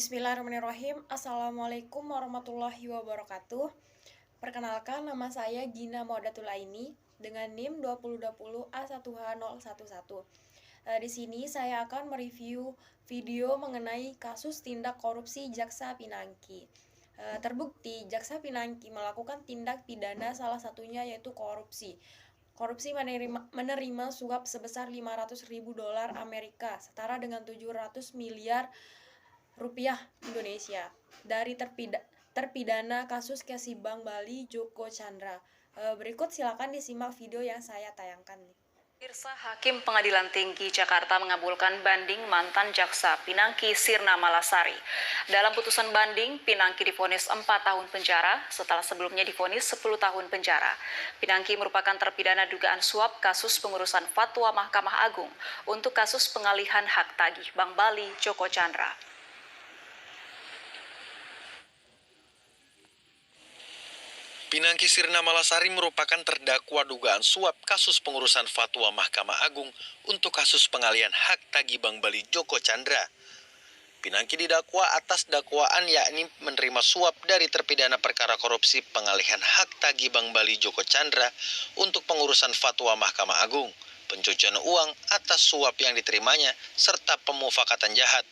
Bismillahirrahmanirrahim. Assalamualaikum warahmatullahi wabarakatuh. Perkenalkan, nama saya Gina Maudatul Aini dengan NIM 2020A1H011. Di sini saya akan mereview video mengenai kasus tindak korupsi Jaksa Pinangki. Terbukti Jaksa Pinangki melakukan tindak pidana, salah satunya yaitu korupsi. Korupsi menerima suap sebesar 500.000 dolar Amerika, setara dengan 700 miliar rupiah Indonesia, dari terpidana kasus Kesi Bank Bali Joko Chandra. Berikut silakan disimak video yang saya tayangkan. Pemirsa, Hakim Pengadilan Tinggi Jakarta mengabulkan banding mantan Jaksa Pinangki Sirna Malasari. Dalam putusan banding, Pinangki divonis 4 tahun penjara setelah sebelumnya divonis 10 tahun penjara. Pinangki merupakan terpidana dugaan suap kasus pengurusan fatwa Mahkamah Agung untuk kasus pengalihan hak tagih Bank Bali Joko Chandra. Pinangki Sirna Malasari merupakan terdakwa dugaan suap kasus pengurusan fatwa Mahkamah Agung untuk kasus pengalihan hak tagih Bank Bali Joko Chandra. Pinangki didakwa atas dakwaan yakni menerima suap dari terpidana perkara korupsi pengalihan hak tagih Bank Bali Joko Chandra untuk pengurusan fatwa Mahkamah Agung, pencucian uang atas suap yang diterimanya, serta pemufakatan jahat.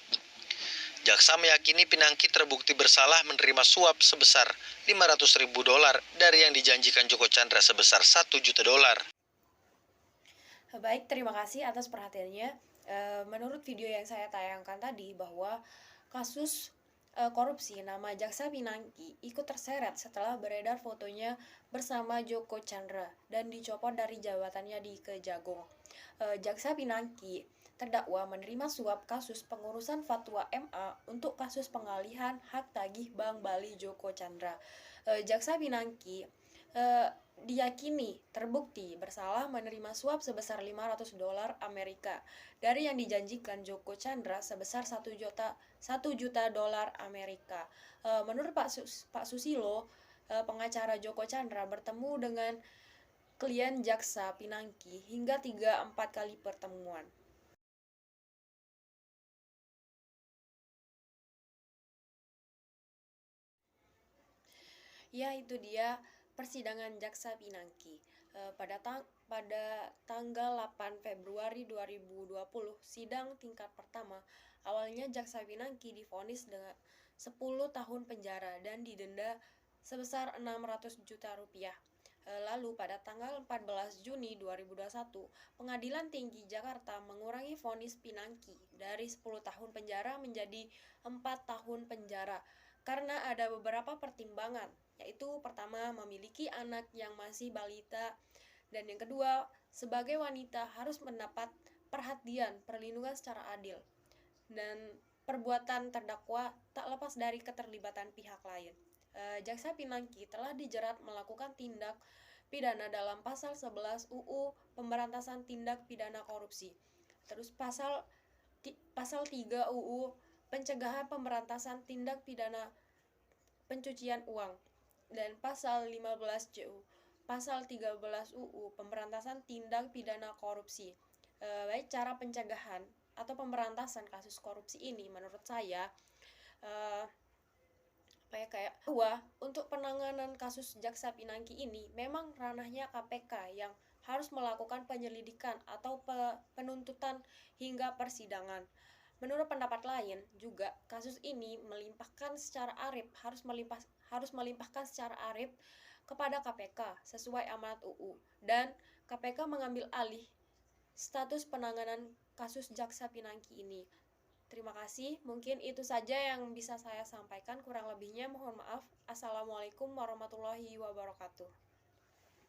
Jaksa meyakini Pinangki terbukti bersalah menerima suap sebesar 500.000 dolar dari yang dijanjikan Joko Chandra sebesar 1 juta dolar. Baik, terima kasih atas perhatiannya. Menurut video yang saya tayangkan tadi bahwa kasus korupsi nama Jaksa Pinangki ikut terseret setelah beredar fotonya bersama Joko Chandra dan dicopot dari jabatannya di Kejagung. Jaksa Pinangki terdakwa menerima suap kasus pengurusan fatwa MA untuk kasus pengalihan hak tagih Bank Bali Joko Chandra. Jaksa Pinangki diyakini terbukti bersalah menerima suap sebesar 500 dolar Amerika dari yang dijanjikan Joko Chandra sebesar 1 juta dolar Amerika. Menurut Pak Susilo, pengacara Joko Chandra bertemu dengan klien Jaksa Pinangki hingga 3-4 kali pertemuan. Ya, itu dia persidangan Jaksa Pinangki. Pada tanggal 8 Februari 2020, sidang tingkat pertama, awalnya Jaksa Pinangki divonis dengan 10 tahun penjara dan didenda sebesar 600 juta rupiah. Lalu pada tanggal 14 Juni 2021, Pengadilan Tinggi Jakarta mengurangi vonis Pinangki dari 10 tahun penjara menjadi 4 tahun penjara karena ada beberapa pertimbangan, yaitu pertama, memiliki anak yang masih balita, dan yang kedua, sebagai wanita harus mendapat perhatian perlindungan secara adil, dan perbuatan terdakwa tak lepas dari keterlibatan pihak lain. Jaksa Pinangki telah dijerat melakukan tindak pidana dalam pasal 11 UU Pemberantasan Tindak Pidana Korupsi. Terus pasal 3 UU Pencegahan Pemberantasan Tindak Pidana Pencucian Uang, dan pasal 15 CU, pasal 13 UU Pemberantasan Tindak Pidana Korupsi. Baik cara pencegahan atau pemberantasan kasus korupsi ini menurut saya bahwa untuk penanganan kasus Jaksa Pinangki ini memang ranahnya KPK yang harus melakukan penyelidikan atau penuntutan hingga persidangan. Menurut pendapat lain juga, kasus ini harus melimpahkan secara arif kepada KPK sesuai amanat UU, dan KPK mengambil alih status penanganan kasus Jaksa Pinangki ini. Terima kasih, mungkin itu saja yang bisa saya sampaikan, kurang lebihnya mohon maaf. Assalamualaikum warahmatullahi wabarakatuh.